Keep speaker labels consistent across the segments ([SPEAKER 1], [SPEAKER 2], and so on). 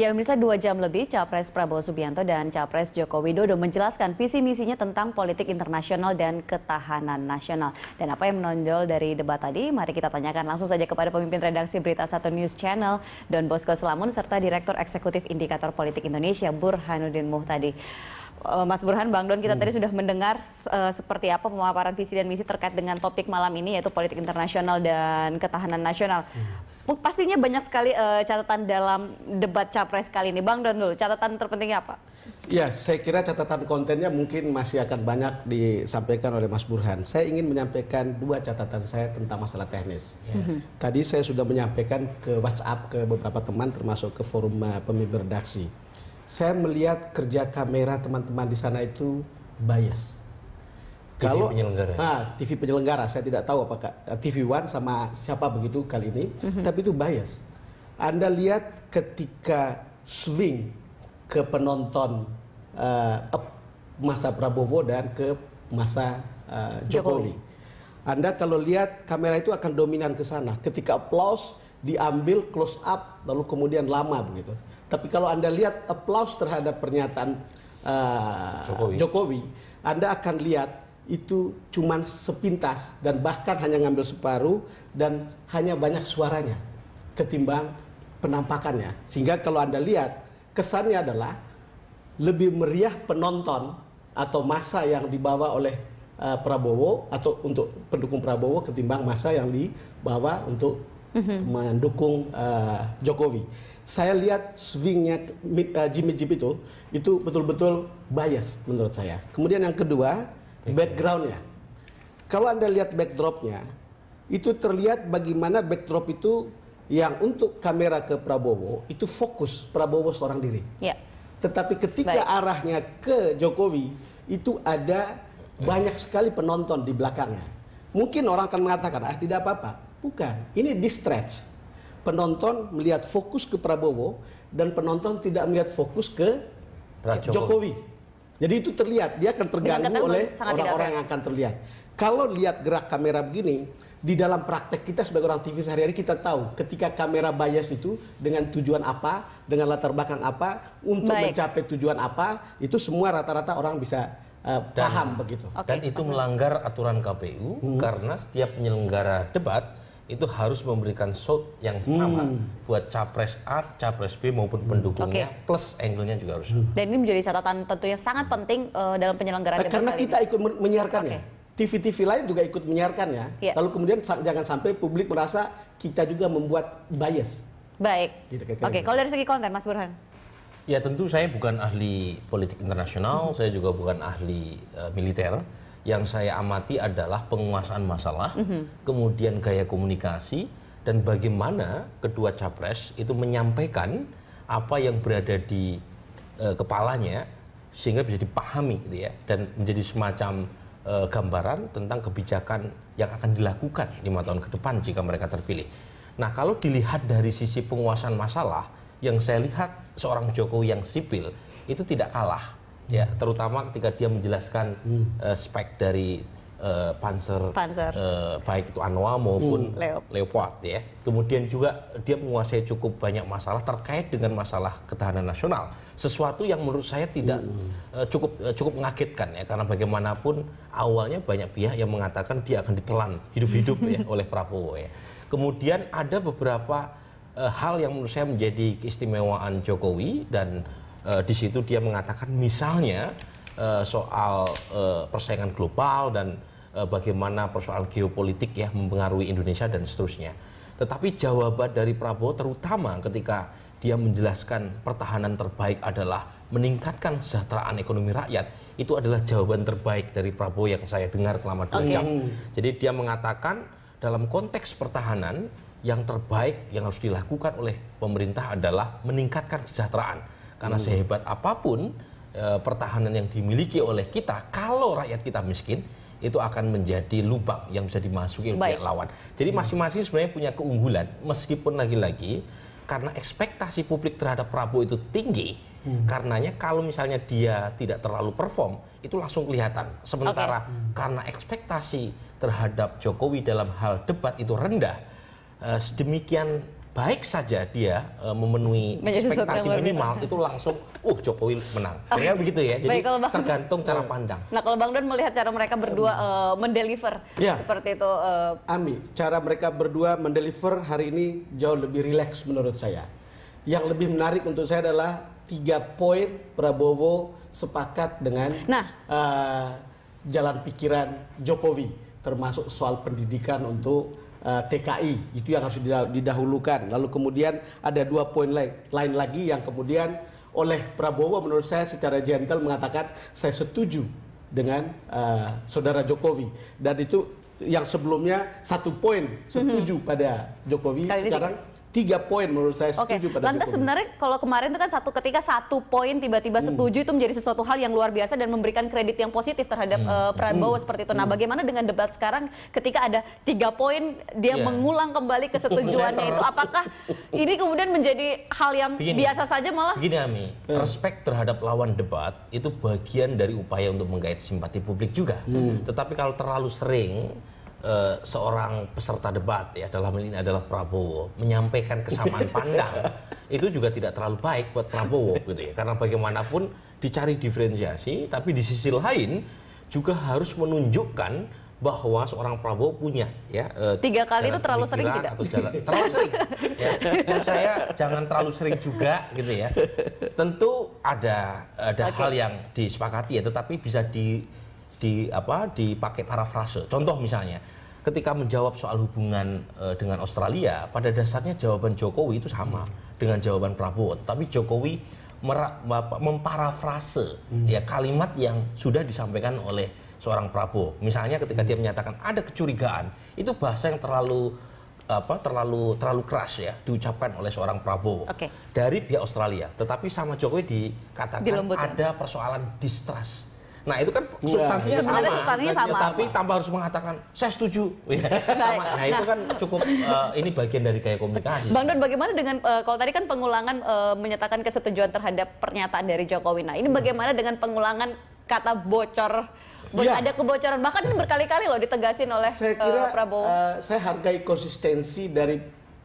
[SPEAKER 1] Ya, pemirsa, 2 jam lebih Capres Prabowo Subianto dan Capres Joko Widodo menjelaskan visi misinya tentang politik internasional dan ketahanan nasional. Dan apa yang menonjol dari debat tadi? Mari kita tanyakan langsung saja kepada pemimpin redaksi Berita 1 News Channel, Don Bosco Slamun, serta Direktur Eksekutif Indikator Politik Indonesia, Burhanuddin Muhtadi. Mas Burhan, Bang Don, kita tadi sudah mendengar seperti apa pemaparan visi dan misi terkait dengan topik malam ini, yaitu politik internasional dan ketahanan nasional. Pastinya banyak sekali catatan dalam debat Capres kali ini. Bang Don dulu, catatan terpentingnya apa?
[SPEAKER 2] Ya, saya kira catatan kontennya mungkin masih akan banyak disampaikan oleh Mas Burhan. Saya ingin menyampaikan 2 catatan saya tentang masalah teknis. Tadi saya sudah menyampaikan ke WhatsApp ke beberapa teman, termasuk ke forum pemimpin redaksi. Saya melihat kerja kamera teman-teman di sana itu bias.
[SPEAKER 3] TV penyelenggara.
[SPEAKER 2] TV penyelenggara, saya tidak tahu apakah TV One sama siapa begitu kali ini, tapi itu bias. Anda lihat ketika swing ke penonton masa Prabowo dan ke masa Jokowi. Anda kalau lihat kamera itu akan dominan ke sana. Ketika applause diambil close up lalu kemudian lama begitu. Tapi kalau Anda lihat applause terhadap pernyataan Jokowi, Anda akan lihat itu cuman sepintas dan bahkan hanya ngambil separuh dan hanya banyak suaranya ketimbang penampakannya. Sehingga kalau Anda lihat kesannya adalah lebih meriah penonton atau massa yang dibawa oleh Prabowo atau untuk pendukung Prabowo ketimbang massa yang dibawa untuk mendukung Jokowi. Saya lihat swingnya Jimmy Jeep itu betul-betul bias menurut saya. Kemudian yang kedua, backgroundnya. Kalau Anda lihat backdropnya, itu terlihat bagaimana backdrop itu yang untuk kamera ke Prabowo itu fokus Prabowo seorang diri. Ya. Tetapi ketika arahnya ke Jokowi itu ada banyak sekali penonton di belakangnya. Mungkin orang akan mengatakan tidak apa-apa. Bukan, ini distract. Penonton melihat fokus ke Prabowo dan penonton tidak melihat fokus ke Jokowi. Jadi itu terlihat, dia akan terganggu oleh orang-orang yang akan terlihat. Kalau lihat gerak kamera begini, di dalam praktek kita sebagai orang TV sehari-hari kita tahu ketika kamera bias itu dengan tujuan apa, dengan latar belakang apa, untuk mencapai tujuan apa, itu semua rata-rata orang bisa paham begitu.
[SPEAKER 3] Dan itu melanggar aturan KPU karena setiap penyelenggara debat itu harus memberikan shot yang sama buat Capres A, Capres B maupun pendukungnya, plus angle-nya juga harus. Dan
[SPEAKER 1] ini menjadi catatan tentunya sangat penting dalam penyelenggaraan debat
[SPEAKER 2] karena kita ikut menyiarkannya. TV-TV lain juga ikut menyiarkannya. Lalu kemudian jangan sampai publik merasa kita juga membuat bias.
[SPEAKER 1] Baik. Gitu, kalau dari segi konten, Mas Burhan?
[SPEAKER 3] Ya tentu saya bukan ahli politik internasional, saya juga bukan ahli militer. Yang saya amati adalah penguasaan masalah, kemudian gaya komunikasi, dan bagaimana kedua capres itu menyampaikan apa yang berada di kepalanya sehingga bisa dipahami gitu ya, dan menjadi semacam gambaran tentang kebijakan yang akan dilakukan 5 tahun ke depan jika mereka terpilih. Nah, kalau dilihat dari sisi penguasaan masalah, yang saya lihat seorang Jokowi yang sipil itu tidak kalah. Ya, terutama ketika dia menjelaskan spek dari Panzer. Baik itu Anoa maupun Leopard ya. Kemudian juga dia menguasai cukup banyak masalah terkait dengan masalah ketahanan nasional. Sesuatu yang menurut saya tidak cukup mengagetkan ya, karena bagaimanapun awalnya banyak pihak yang mengatakan dia akan ditelan hidup-hidup ya oleh Prabowo ya. Kemudian ada beberapa hal yang menurut saya menjadi keistimewaan Jokowi, dan di situ dia mengatakan misalnya soal persaingan global dan bagaimana persoalan geopolitik ya mempengaruhi Indonesia dan seterusnya. Tetapi jawaban dari Prabowo terutama ketika dia menjelaskan pertahanan terbaik adalah meningkatkan kesejahteraan ekonomi rakyat, itu adalah jawaban terbaik dari Prabowo yang saya dengar selama 2 jam. Jadi dia mengatakan dalam konteks pertahanan yang terbaik yang harus dilakukan oleh pemerintah adalah meningkatkan kesejahteraan. Karena sehebat apapun pertahanan yang dimiliki oleh kita, kalau rakyat kita miskin, itu akan menjadi lubang yang bisa dimasuki oleh pihak lawan. Jadi masing-masing sebenarnya punya keunggulan, meskipun lagi-lagi karena ekspektasi publik terhadap Prabowo itu tinggi, karenanya kalau misalnya dia tidak terlalu perform, itu langsung kelihatan. Sementara karena ekspektasi terhadap Jokowi dalam hal debat itu rendah, sedemikian baik saja dia memenuhi
[SPEAKER 1] Menjadi sesuatu
[SPEAKER 3] ekspektasi
[SPEAKER 1] yang luar
[SPEAKER 3] minimal, itu langsung Jokowi menang. Kira-kira begitu ya. Jadi
[SPEAKER 1] Baik, kalau
[SPEAKER 3] tergantung cara pandang.
[SPEAKER 1] Nah, kalau Bang Don melihat cara mereka berdua mendeliver
[SPEAKER 2] Ya.
[SPEAKER 1] seperti itu.
[SPEAKER 2] Ami, cara mereka berdua mendeliver hari ini jauh lebih rileks menurut saya. Yang lebih menarik untuk saya adalah 3 poin Prabowo sepakat dengan jalan pikiran Jokowi, termasuk soal pendidikan untuk TKI, itu yang harus didahulukan. Lalu kemudian ada 2 poin lain lagi yang kemudian oleh Prabowo menurut saya secara gentle mengatakan saya setuju dengan saudara Jokowi, dan itu yang sebelumnya 1 poin setuju pada Jokowi, sekarang 3 poin menurut saya setuju pada
[SPEAKER 1] Lantas
[SPEAKER 2] Jokowi.
[SPEAKER 1] sebenarnya kalau kemarin itu kan ketika 1 poin tiba-tiba setuju itu menjadi sesuatu hal yang luar biasa dan memberikan kredit yang positif terhadap Prabowo seperti itu. Nah, bagaimana dengan debat sekarang ketika ada 3 poin dia mengulang kembali kesetujuannya itu? Apakah ini kemudian menjadi hal yang biasa saja malah?
[SPEAKER 3] Begini Ami, respect terhadap lawan debat itu bagian dari upaya untuk menggait simpati publik juga. Tetapi kalau terlalu sering seorang peserta debat, ya dalam hal ini adalah Prabowo, menyampaikan kesamaan pandang, itu juga tidak terlalu baik buat Prabowo gitu ya. Karena bagaimanapun dicari diferensiasi, tapi di sisi lain juga harus menunjukkan bahwa seorang Prabowo punya
[SPEAKER 1] 3 kali itu terlalu sering tidak?
[SPEAKER 3] Terlalu sering. Ya. Menurut saya jangan terlalu sering juga gitu ya. Tentu ada hal yang disepakati ya, tetapi bisa dipakai parafrase. Contoh misalnya, ketika menjawab soal hubungan dengan Australia, pada dasarnya jawaban Jokowi itu sama dengan jawaban Prabowo, tetapi Jokowi memparafrase ya kalimat yang sudah disampaikan oleh seorang Prabowo. Misalnya ketika dia menyatakan ada kecurigaan, itu bahasa yang terlalu keras ya diucapkan oleh seorang Prabowo dari pihak Australia, tetapi sama Jokowi dikatakan ada persoalan distrust. Nah itu kan substansinya sama, tapi tanpa harus mengatakan saya setuju. Nah itu kan cukup ini bagian dari gaya komunikasi.
[SPEAKER 1] Bang Don, bagaimana dengan kalau tadi kan pengulangan menyatakan kesetujuan terhadap pernyataan dari Jokowi. Nah ini bagaimana dengan pengulangan kata bocor? Ada kebocoran, bahkan ini berkali-kali loh ditegasin oleh Prabowo.
[SPEAKER 2] Saya hargai konsistensi dari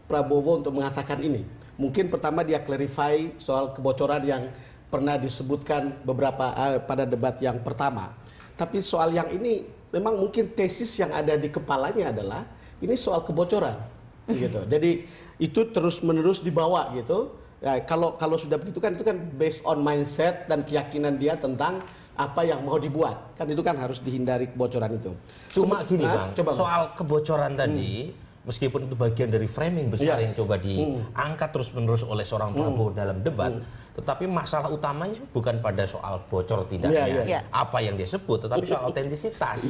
[SPEAKER 2] Prabowo untuk mengatakan ini. Mungkin pertama dia clarify soal kebocoran yang pernah disebutkan beberapa pada debat yang pertama. Tapi soal yang ini memang mungkin tesis yang ada di kepalanya adalah ini soal kebocoran gitu. Jadi itu terus-menerus dibawa gitu. Ya, kalau sudah begitu kan itu kan based on mindset dan keyakinan dia tentang apa yang mau dibuat. Kan itu kan harus dihindari kebocoran itu.
[SPEAKER 3] Cuma gini Bang, soal kebocoran tadi meskipun itu bagian dari framing besar yang coba diangkat terus-menerus oleh seorang Prabowo dalam debat, tetapi masalah utamanya bukan pada soal bocor tidaknya apa yang dia sebut, tetapi soal otentisitas.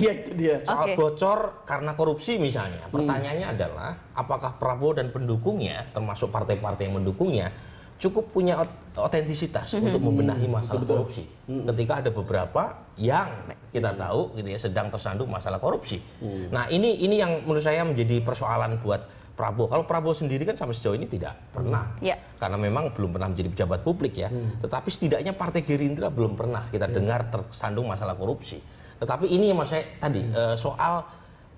[SPEAKER 3] Soal bocor karena korupsi misalnya. Pertanyaannya adalah apakah Prabowo dan pendukungnya, termasuk partai-partai yang mendukungnya, cukup punya otentisitas untuk membenahi masalah korupsi. Ketika ada beberapa yang kita tahu gitu ya sedang tersandung masalah korupsi. Nah, ini yang menurut saya menjadi persoalan buat Prabowo. Kalau Prabowo sendiri kan sampai sejauh ini tidak pernah. Karena memang belum pernah menjadi pejabat publik ya. Tetapi setidaknya Partai Gerindra belum pernah kita dengar tersandung masalah korupsi. Tetapi ini yang saya tadi soal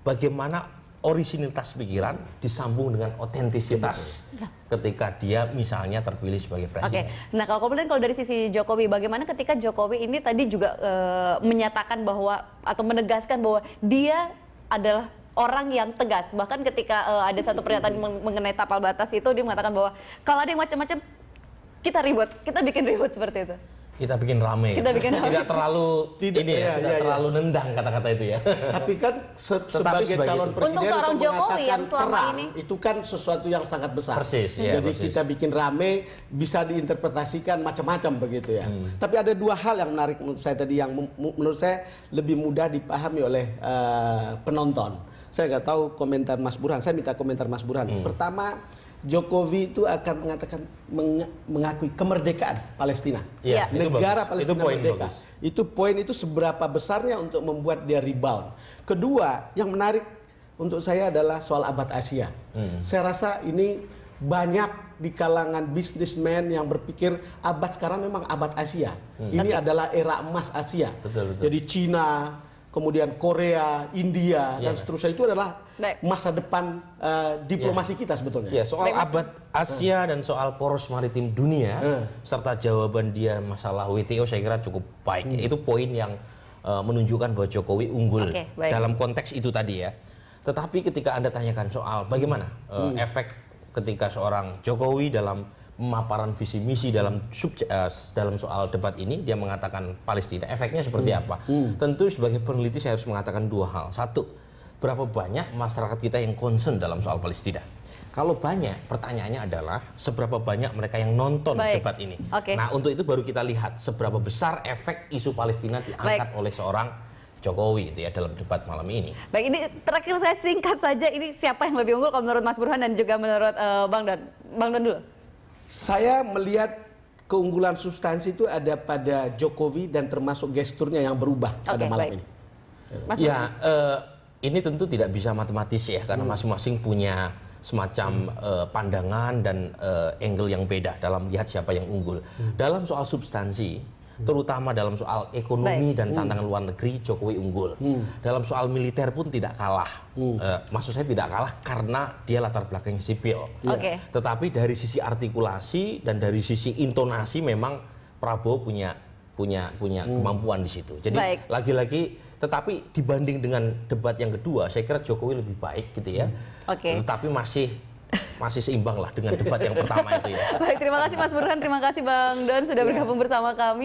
[SPEAKER 3] bagaimana originalitas pikiran disambung dengan otentisitas ketika dia misalnya terpilih sebagai presiden.
[SPEAKER 1] Nah kalau kemudian dari sisi Jokowi, bagaimana ketika Jokowi ini tadi juga menyatakan bahwa atau menegaskan bahwa dia adalah orang yang tegas, bahkan ketika ada satu pernyataan mengenai tapal batas itu dia mengatakan bahwa kalau ada yang macam-macam kita ribut, kita bikin ribut seperti itu.
[SPEAKER 3] Kita bikin rame. Tidak terlalu terlalu nendang kata-kata itu ya.
[SPEAKER 2] Tapi kan sebagai calon presiden
[SPEAKER 1] untuk Jokowi yang selama
[SPEAKER 2] terang,
[SPEAKER 1] ini
[SPEAKER 2] itu kan sesuatu yang sangat besar.
[SPEAKER 3] Jadi
[SPEAKER 2] kita bikin rame bisa diinterpretasikan macam-macam begitu ya. Tapi ada 2 hal yang menarik menurut saya tadi yang menurut saya lebih mudah dipahami oleh penonton. Saya nggak tahu komentar Mas Burhan. Saya minta komentar Mas Burhan. Pertama, Jokowi itu akan mengatakan mengakui kemerdekaan Palestina. Negara Palestina merdeka. Itu poin itu seberapa besarnya untuk membuat dia rebound. Kedua, yang menarik untuk saya adalah soal abad Asia. Saya rasa ini banyak di kalangan bisnismen yang berpikir abad sekarang memang abad Asia. Ini adalah era emas Asia. Jadi Cina, kemudian Korea, India, dan
[SPEAKER 3] Ya.
[SPEAKER 2] seterusnya itu adalah
[SPEAKER 1] Baik.
[SPEAKER 2] masa depan diplomasi kita sebetulnya.
[SPEAKER 3] Ya, soal abad Asia dan soal poros maritim dunia serta jawaban dia masalah WTO saya kira cukup baik. Itu poin yang menunjukkan bahwa Jokowi unggul
[SPEAKER 1] Oke, baik.
[SPEAKER 3] dalam konteks itu tadi ya. Tetapi ketika Anda tanyakan soal bagaimana efek ketika seorang Jokowi dalam pemaparan visi misi dalam soal debat ini dia mengatakan Palestina, efeknya seperti apa? Tentu sebagai peneliti saya harus mengatakan dua hal. Satu, berapa banyak masyarakat kita yang concern dalam soal Palestina? Kalau banyak, pertanyaannya adalah seberapa banyak mereka yang nonton
[SPEAKER 1] Baik.
[SPEAKER 3] debat ini.
[SPEAKER 1] Oke.
[SPEAKER 3] Nah, untuk itu baru kita lihat seberapa besar efek isu Palestina diangkat oleh seorang Jokowi itu ya dalam debat malam ini.
[SPEAKER 1] Baik, ini terakhir saya singkat saja, ini siapa yang lebih unggul kalau menurut Mas Burhan dan juga menurut Bang Don? Bang Don dulu.
[SPEAKER 2] Saya melihat keunggulan substansi itu ada pada Jokowi dan termasuk gesturnya yang berubah pada
[SPEAKER 1] Oke,
[SPEAKER 2] malam
[SPEAKER 1] baik.
[SPEAKER 2] ini.
[SPEAKER 1] Mas
[SPEAKER 3] Ya, ini tentu tidak bisa matematis ya, karena masing-masing punya semacam pandangan dan angle yang beda dalam melihat siapa yang unggul. Dalam soal substansi, terutama dalam soal ekonomi dan tantangan luar negeri, Jokowi unggul. Dalam soal militer pun tidak kalah. Maksud saya tidak kalah karena dia latar belakang sipil.
[SPEAKER 1] Oke.
[SPEAKER 3] Tetapi dari sisi artikulasi dan dari sisi intonasi memang Prabowo punya kemampuan di situ. Jadi
[SPEAKER 1] Baik.
[SPEAKER 3] lagi-lagi, tetapi dibanding dengan debat yang kedua, saya kira Jokowi lebih baik gitu ya.
[SPEAKER 1] Oke.
[SPEAKER 3] Tetapi masih seimbang lah dengan debat yang pertama itu ya.
[SPEAKER 1] Baik, terima kasih Mas Burhan, terima kasih Bang Don sudah bergabung bersama kami.